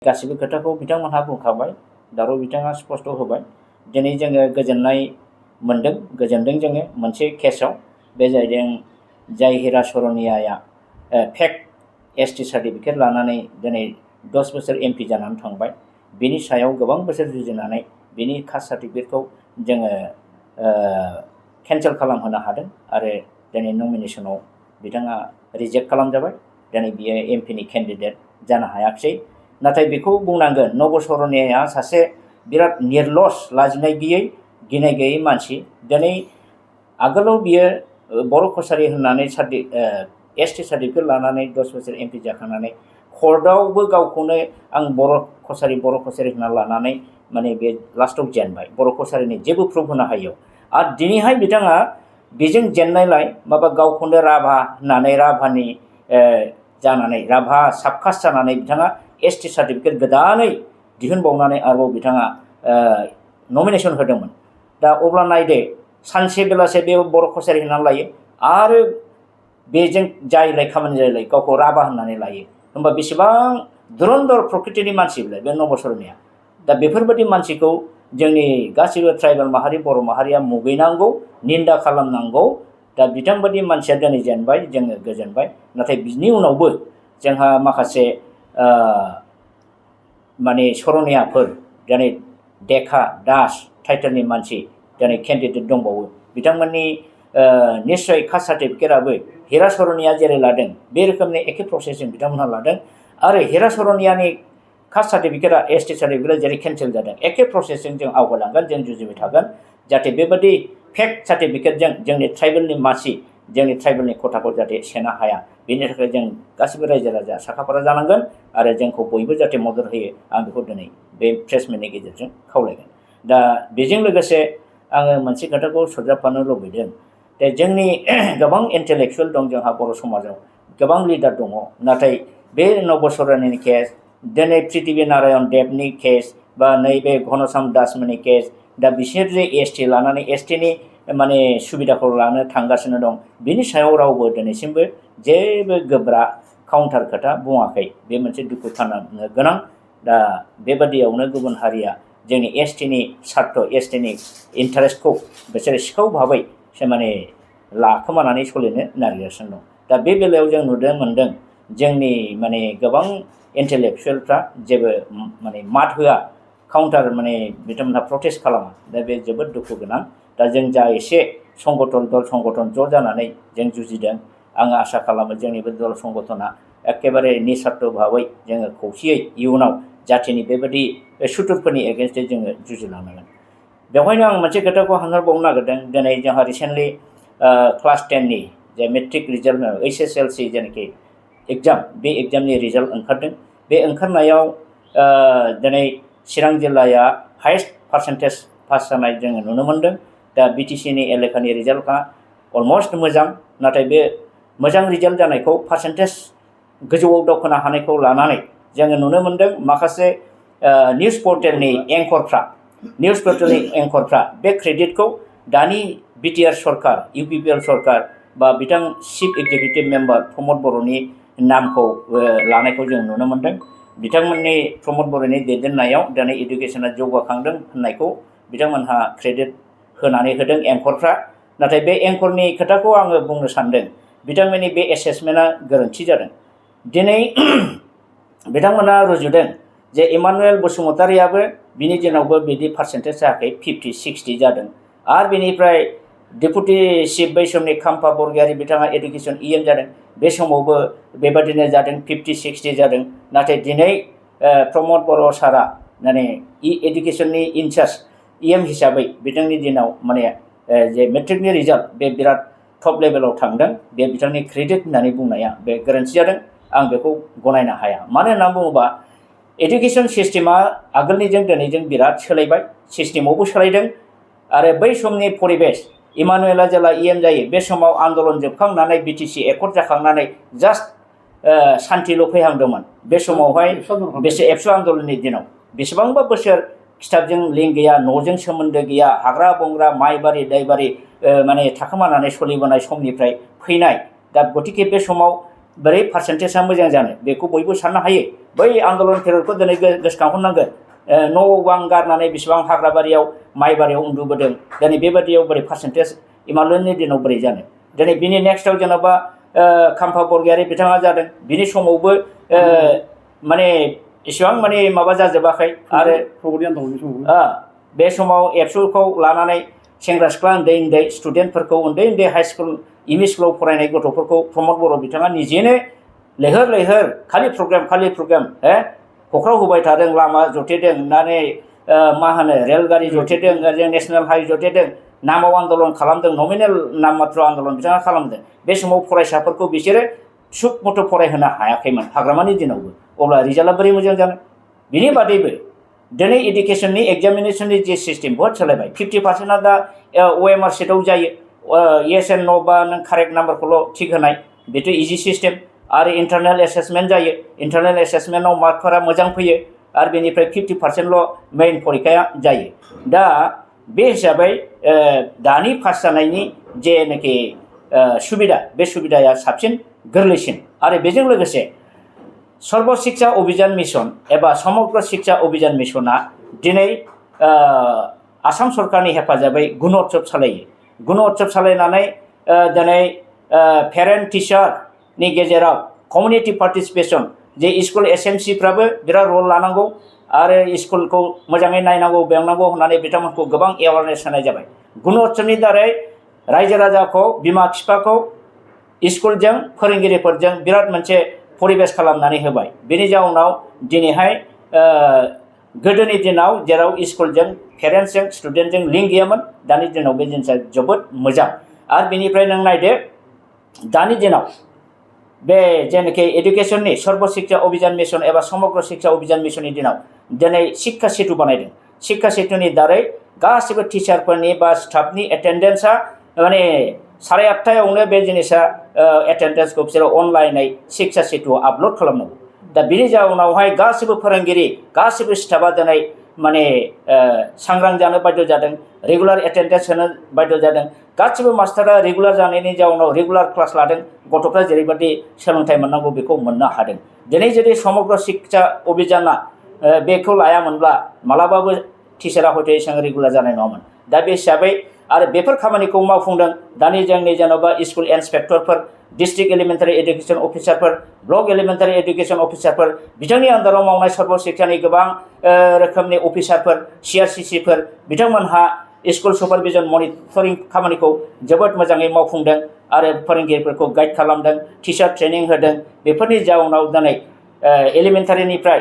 गासिबो खोथाखौ बिथांमोनहा बुंखाबाय दारो बिथाङा स्पष्ट होबाय दिनै जोङो गोजोननाय मोनदों गोजोनदों जोङो मोनसे केसाव बे जाहैदों जाय हिरा सरनियाया फेक एसटि सार्टिफिकेट लानानै दिनै 10 बोसोर एमपि जानानै थांबाय बेनि सायाव गोबां बोसोर जुजिनानै बेनि कास्ट सार्टिफिकेटखौ जोङो केन्सेल खालामहोनो हादों आरो दिनै नमिनेसनाव बिथाङा रिजेक्ट खालामजाबाय दिनै बियो एमपिनि केन्डिडेट जानो हायाखिसै नाथाय बेखौ बुंनांगोन नब सरनियाया सासे बिराद निर्लस लाजिनाय गैयै गिनाय गैयै मानसि दिनै आगोलाव बियो बर' कसारी होननानै एसटि सार्टिफिकेट लानानै 10 बोसोर एमपि जाखांनानै कर्टआवबो गावखौनो आं बर' कसारी होनना लानानै माने बे लास्टआव जेनबाय बर' कसारीनि जेबो प्रुफ होनो हायैयाव आरो दिनैहाय बिथाङा बेजों जेननायलाय माबा गावखौनो राभा होननानै राभानि जानानै राभा साबकास्ट जानानै बिथाङा एसटि सार्टिफिकेट गोदानै दिहुनबावनानै आरोबाव बिथाङा नमिनेसन होदोंमोन दा अब्ला नायदो सानसे बेलासे बे बर' कसारी होननानै लायो आरो बेजों जायलाय खामानि जायलाय गावखौ राभा होननानै लायो होमबा बेसेबां दुरन्धर प्रकृतिनि मानसि बे नब सरनिया दा बेफोरबायदि मानसिखौ जोंनि गासैबो ट्राइबेल माहारि बर' माहारिया मुगैनांगौ निन्दा खालामनांगौ दा बिथांबादि मानसिया दिनै जेनबाय जोङो गोजोनबाय नाथाय बिनि उनावबो जोंहा माखासे माने सरनियाफोर दिनै देखा दास टाइटेलनि मानसि दिनै केन्डिडेट दंबावो बिथांमोननि निश्चय कास्ट सार्टिफिकेटआबो हिरा सरनिया जेरै लादों बे रोखोमनि एखे प्रसेसजों बिथांमोनहा लादों आरो हिरा सरनियानि कास्ट सार्टिफिकेटआ एसटि सार्टिफिकेटआ जेरै केन्सेल जादों एखे प्रसेसजों जों आवगायलांगोन जों जुजिबाय थागोन जाहाथे बेबादि फेक सार्टिफिकेटजों जोंनि ट्राइबेलनि मानसि जोंनि ट्राइबेलनि खथाखौ जाहाथे सेनो हाया बेनि थाखाय जों गासिबो रायजो राजा साखाफारा जानांगोन आरो जोंखौ बयबो जाहाथे मदद होयो आं बेखौ दिनै बे प्रेस मिटनि गेजेरजों खावलायगोन दा बेजों लोगोसे आङो मोनसे खोथाखौ सरजाबफानो लुबैदों दा जोंनि गोबां इन्टेलेक्सुयेल दं जोंहा बर' समाजाव गोबां लिडार दङ नाथाय बे नब सरनियानि केस दिनै पृथिबि नारायण देबनि केस बा नैबे घनश्याम दासमोननि केस दा बिसोर जे एसटि लानानै एसटिनि माने सुबिदाखौ लानो थांगासिनो दं बिनि सायाव रावबो दिनैसिमबो जेबो गोब्रा काउन्टार खोथा बुङाखै बे मोनसे दुखु खालामनो गोनां दा बेबादियावनो गुबुन हारिया जोंनि एसटिनि सार्थ एसटिनि इन्टारेस्टखौ बिसोरो सिखाव भाबै माने लाखोमानानै सोलिनो नागिरगासिनो दं दा बे बेलायाव जों नुनो मोनदों जोंनि माने गोबां इन्टेलेक्सुयेलफ्रा जेबो माने मात होआ काउन्टार माने बिथांमोनहा प्रटेस्ट खालामा दा बे जोबोद दुखु गोनां दा जों जा एसे संगठन दल संगठन ज' जानानै जों जुजिदों आङो आसा खालामो जोंनि बे दल संगठना एखेबारे निस्वार्थ भाबै जोङो खौसेयै इयुनाव जाथिनि बेबायदि सुथुरफोरनि एगेन्स्टै जोङो जुजिलांनांगोन बेवहायनो आं मोनसे खोथाखौ हानहरबावनो नागिरदों दिनै जोंहा रिसेन्टलि क्लास 10नि जे मेट्रिक रिजाल्ट HSLC जेनाखि एग्जाम बे एग्जामनि रिजाल्ट ओंखारदों बे ओंखारनायाव दिनै चिरां जिल्लाया हाइस्ट पार्सेन्टेज पास जानाय जोङो नुनो मोनदों दा बिटिसिनि एलेकानि रिजाल्टआ अलमस्ट मोजां नाथाय बे मोजां रिजाल्ट जानायखौ पार्सेन्टेज गोजौआव दावखोनो हानायखौ लानानै जोङो नुनो मोनदों माखासे निउज पर्टेलनि एंकरफ्रा बे क्रेडिटखौ दानि बिटिआर सरकार UPPL सरकार बा बिथां चिफ एक्जिकिउटिभ मेम्बार प्रमद बर'नि नामखौ लानायखौ जों नुनो मोनदों बिथांमोननि प्रमद बर'नि दैदेननायाव दिनै एडुकेसना जौगाखांदों होननायखौ बिथांमोनहा क्रेडिट होनानै होदों एंकरफ्रा नाथाय बे एंकरनि खोथाखौ आङो बुंनो सानदों बिथांमोननि बे एसेसमेन्टआ गोरोन्थि जादों दिनै बिथांमोना रुजुदों जे इमानुएल बसुमतारियाबो बिनि दिनावबो बिदि पार्सेन्टेज जायाखै 50-60 जादों आरो बेनिफ्राय डेपुटि चिफ बै समनि खाम्फा बरगयारि बिथाङा एडुकेसन EM जादों बे समावबो बेबादिनो जादों 50-60 जादों नाथाय दिनै प्रमद बर' सारा माने एडुकेसननि इनचार्ज EM हिसाबै बिथांनि दिनाव माने जे मेट्रिकनि रिजाल्ट बे बिराद टप लेभेलाव थांदों बे बिथांनि क्रेडिट होननानै बुंनाया बे गोरोन्थि जादों आं बेखौ गनायनो हाया मानो होननानै बुङोबा एडुकेसन सिस्टेमा आगोलनिजों दिनैजों बिराद सोलायबाय सिस्टेमावबो सोलायदों आरो बै समनि परिबेस इमानुएला जेला EM जायो बे समाव आन्दलन जोबखांनानै BTC एकर्ड जाखांनानै जास्ट सान्थिल' फैहांदोंमोन बे समावहाय बेसे एबसु आन्दलननि दिनाव बेसेबांबा बोसोर खिथाबजों लिंक गैया न'जों सोमोन्दो गैया हाग्रा बंग्रा माइबारि दैबारि माने थाखोमानानै सोलिबोनाय समनिफ्राय फैनाय दा गतिके बे समाव बोरै पार्सेन्टेजआ मोजां जानो बेखौ बयबो साननो हायो बै आन्दलनफोरखौ दिनै गोसोखांहरनांगोन न' बां गारनानै बेसेबां हाग्राबारियाव माइबारियाव उन्दुबोदों दिनै बेबादियाव बोरै पार्सेन्टेज इमाननि दिनाव बोरै जानो दिनै बिनि नेक्स्टआव जेन'बा खाम्फा बरगयारि बिथाङा जादों बिनि समावबो माने इसेबां माने माबा जाजोबाखै आरो बे समाव एबसुखौ लानानै सेंग्रा सिख्ला उन्दै उन्दै स्टुडेन्टफोरखौ उन्दै उन्दै हाइ स्कुल एम इ स्कुलाव फरायनाय गथ'फोरखौ प्रमद बर' बिथाङा निजेनो लैहोर लैहोर खालि प्रग्राम हख्राव होबाय थादों लामा जथेदों होननानै मा होनो रेलगारि जथेदों जों नेसनेल हाइवे जथेदों नामाव आन्दलन खालामदों नमिनेल नाम मात्र आन्दलन बिथाङा खालामदों बे समाव फरायसाफोरखौ बिसोरो सुख मथ' फरायहोनो हायाखैमोन हाग्रामानि दिनावबो अब्ला रिजाल्टआ बोरै मोजां जानो बिनि बादैबो दिनै एडुकेसननि एग्जामिनेसननि जे सिस्टेम बहुत सोलायबाय 50%आ दा OMR सिटआव जायो येस एन्ड नो बा नों कारेक्ट नाम्बारखौल' थिक होनाय बेथ' इजि सिस्टेम आरो इन्टारनेल एसेसमेन्ट जायो इन्टारनेल एसेसमेन्टआव मार्कफोरा मोजां फैयो आरो बेनिफ्राय 50%ल' मेइन परिखाया जायो दा बे हिसाबै दानि पास जानायनि जेनाखि सुबिदा बे सुबिदाया साबसिन गोरलैसिन आरो बेजों लोगोसे सर्व शिक्षा अभियान मिशन एबा समग्र शिक्षा अभियान मिशना दिनै आसाम सरकारनि हेफाजाबै गुणोत्सव सालायो गुणोत्सव सालायनानै दिनै पेरेन्ट टिचारनि गेजेराव कमिउनिटि पार्टिसिपेसन जे स्कुल एसएमसिफ्राबो बिराद रल लानांगौ आरो स्कुलखौ मोजाङै नायनांगौ बेंनांगौ होननानै बिथांमोनखौ गोबां एवारनेस होनाय जाबाय गुणोत्सवनि दारै रायजो राजाखौ बिमा बिफाखौ स्कुलजों फोरोंगिरिफोरजों बिराद मोनसे परिबेस खालामनानै होबाय बेनि जाउनाव दिनैहाय गोदोनि दिनाव जेराव स्कुलजों पेरेन्टसजों स्टुडेन्टजों लिंक गैयामोन दानि दिनाव बे जिनिसा जोबोद मोजां आरो बेनिफ्राय नों नायदो दानि दिनाव बे जेनाखि एडुकेसननि सर्व शिक्षा अभियान मिशन एबा समग्र शिक्षा अभियान मिशननि दिनाव दिनै शिक्षा सेतु बानायदों शिक्षा सेतुनि दारै गासिबो टिचारफोरनि बा स्टाफनि एटेन्डेन्सआ माने 8:30 बे जिनिसा एटेन्डेन्सखौ बिसोरो अनलाइनै शिक्षा सेतुआव आपल'ड खालामनांगौ दा बिनि जाउनावहाय गासिबो फोरोंगिरि गासिबो स्टाफआ दिनै माने सांग्रां जानो बाध्य जादों रेगुलार एटेन्डेन्स होनो बाध्य जादों गासिबो मास्टारा रेगुलार जानायनि जाउनाव रेगुलार क्लास लादों गथ'फ्रा जेरैबायदि सोलोंथाइ मोननांगौ बेखौ मोननो हादों दिनै जुदि समग्र शिक्षा अभियाना बेखौ लायामोनब्ला मालाबाबो टिचारा हयथ' एसेबां रेगुलार जानाय नङामोन दा बे हिसाबै आरो बेफोर खामानिखौ मावफुंदों दानि जोंनि जेन'बा स्कुल इन्सपेक्टरफोर डिस्ट्रिक्ट एलिमेन्टारि एडुकेसन अफिसारफोर ब्लक एलिमेन्टारि एडुकेसन अफिसारफोर बिथांनि आन्दाराव मावनाय सर्व शिक्षानि गोबां रोखोमनि अफिसारफोर CRCCफोर बिथांमोनहा स्कुल सुपारभिजन मनिटरिं खामानिखौ जोबोद मोजाङै मावफुंदों आरो फोरोंगिरिफोरखौ गाइड खालामदों टिचार ट्रेनिं होदों बेफोरनि जाउनाव दिनै एलिमेन्टारिनिफ्राय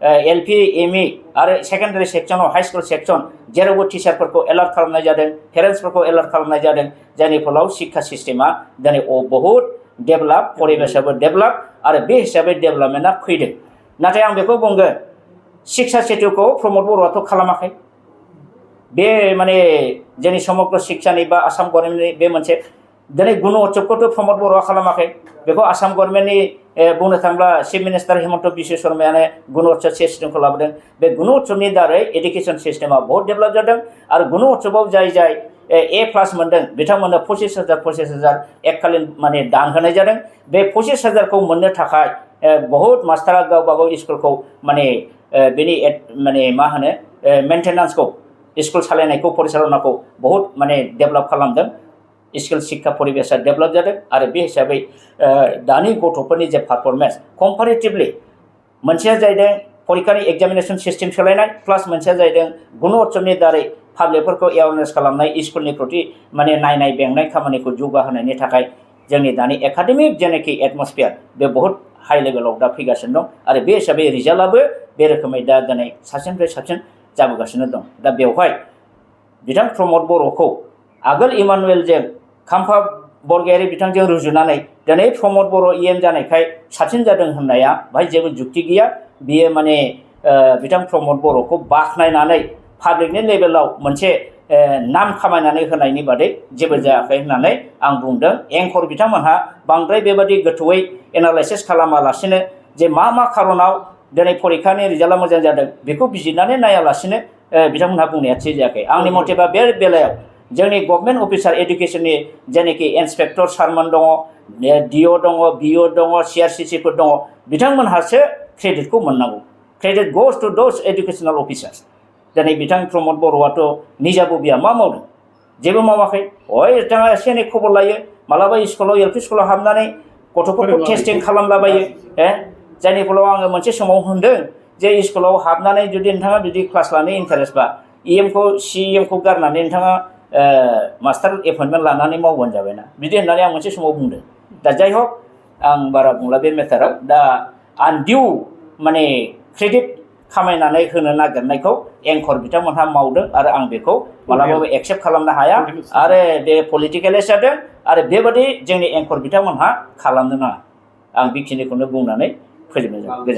LP ME आरो सेकेन्डारि सेक्सनाव हाई स्कुल सेक्सन जेरावबो टिचारफोरखौ एलार्ट खालामनाय जादों पेरेन्टसफोरखौ एलार्ट खालामनाय जादों जायनि फलाव शिक्षा सिस्टेमा दिनै बहुद डेभेलप परिबेसाबो डेभेलप आरो बे हिसाबै डेभेलपमेन्टआ फैदों नाथाय आं बेखौ बुंगोन शिक्षा सेतुखौ प्रमद बर'आथ' खालामाखै बे माने जोंनि समग्र शिक्षानि बा आसाम गभर्नमेन्टनि बे मोनसे दिनै गुणोत्सवखौथ' प्रमद बर'आ खालामाखै बेखौ आसाम गभर्नमेन्टनि बुंनो थाङोब्ला चिफ मिनिस्टार हिमन्त बिश्व शर्मायानो गुणोत्सव सिस्टेमखौ लाबोदों बे गुणोत्सवनि दारै एडुकेसन सिस्टेमा बहुत डेभेलप जादों आरो गुणोत्सवआव जाय A+ मोनदों बिथांमोननो 25,000 एककालीन माने दान होनाय जादों बे 25,000खौ मोननो थाखाय बहुत मास्टारा गावबागाव स्कुलखौ माने बेनि माने मा होनो मेन्टेनेन्सखौ स्कुल सालायनायखौ परिचालनाखौ बहुत माने डेभेलप खालामदों स्कुल शिक्षा परिबेसा डेभेलप जादों आरो बे हिसाबै दानि गथ'फोरनि जे पारफरमेन्स कम्पारेटिभलि मोनसेया जाहैदों परिखानि एग्जामिनेसन सिस्टेम सोलायनाय प्लास मोनसेया जाहैदों गुणोत्सवनि दारै पाब्लिकफोरखौ एवारनेस खालामनाय स्कुलनि प्रति माने नायनाय बेंनाय खामानिखौ जौगाहोनायनि थाखाय जोंनि दानि एकाडेमिक जेनाखि एटमस्फियार बे बहुत हाई लेभेलाव दा फैगासिनो दं आरो बे हिसाबै रिजाल्टआबो बे रोखोमै दा दिनै साबसिननिफ्राय साबसिन जाबोगासिनो दं दा बेवहाय बिथां प्रमद बर'खौ आगोल इमानुवेलजों खाम्फा बरगयारि बिथांजों रुजुनानै दिनै प्रमद बर' EM जानायखाय साबसिन जादों होननाया बाहाय जेबो जुक्ति गैया बियो माने बिथां प्रमद बर'खौ बाख्नायनानै पाब्लिकनि लेभेलाव मोनसे नाम खामायनानै होनायनि बादै जेबो जायाखै होननानै आं बुंदों एंकर बिथांमोनहा बांद्राय बेबादि गोथौयै एनालाइसिस खालामालासिनो जे मा खारनाव दिनै परिखानि रिजाल्टआ मोजां जादों बेखौ बिजिरनानै नायालासिनो बिथांमोनहा बुंनाया थि जायाखै आंनि मथेबा बे बेलायाव जोंनि गभर्नमेन्ट अफिसार एडुकेसननि जेनाखि इन्सपेक्टर सारमोन दङ DO दङ BO दङ CRCCफोर दङ बिथांमोनहासो क्रेडिटखौ मोननांगौ क्रेडिट गोज टू दोज एडुकेशनल अफिसार्स दिनै बिथां प्रमद बर'आथ' निजाबो बिया मा मावदों जेबो मावाखै बिथाङा एसे एनै खबर लायो मालाबा स्कुलाव एल पि स्कुलाव हाबनानै गथ'फोरखौ टेस्टिं खालामलाबायो जायनि फलाव आङो मोनसे समाव होनदों जे स्कुलाव हाबनानै जुदि नोंथाङा जुदि क्लास लानो इन्टारेस्टबा CEM खौ गारनानै नोंथाङा मास्टार एपइन्टमेन्ट लानानै मावबानो जाबायना बिदि होननानै आं मोनसे समाव बुंदों दा जाय हक आं बारा बुंला बे मेटाराव दा आनडिउ माने क्रेडिट खामायनानै होनो नागिरनायखौ एंकर बिथांमोनहा मावदों आरो आं बेखौ मालाबाबो एक्सेप्ट खालामनो हाया आरो बे पलिटिकेलाइज जादों आरो बेबादि जोंनि एंकर बिथांमोनहा खालामनो नाङा आं बेखिनिखौनो बुंनानै फोजोबनाय जाबाय।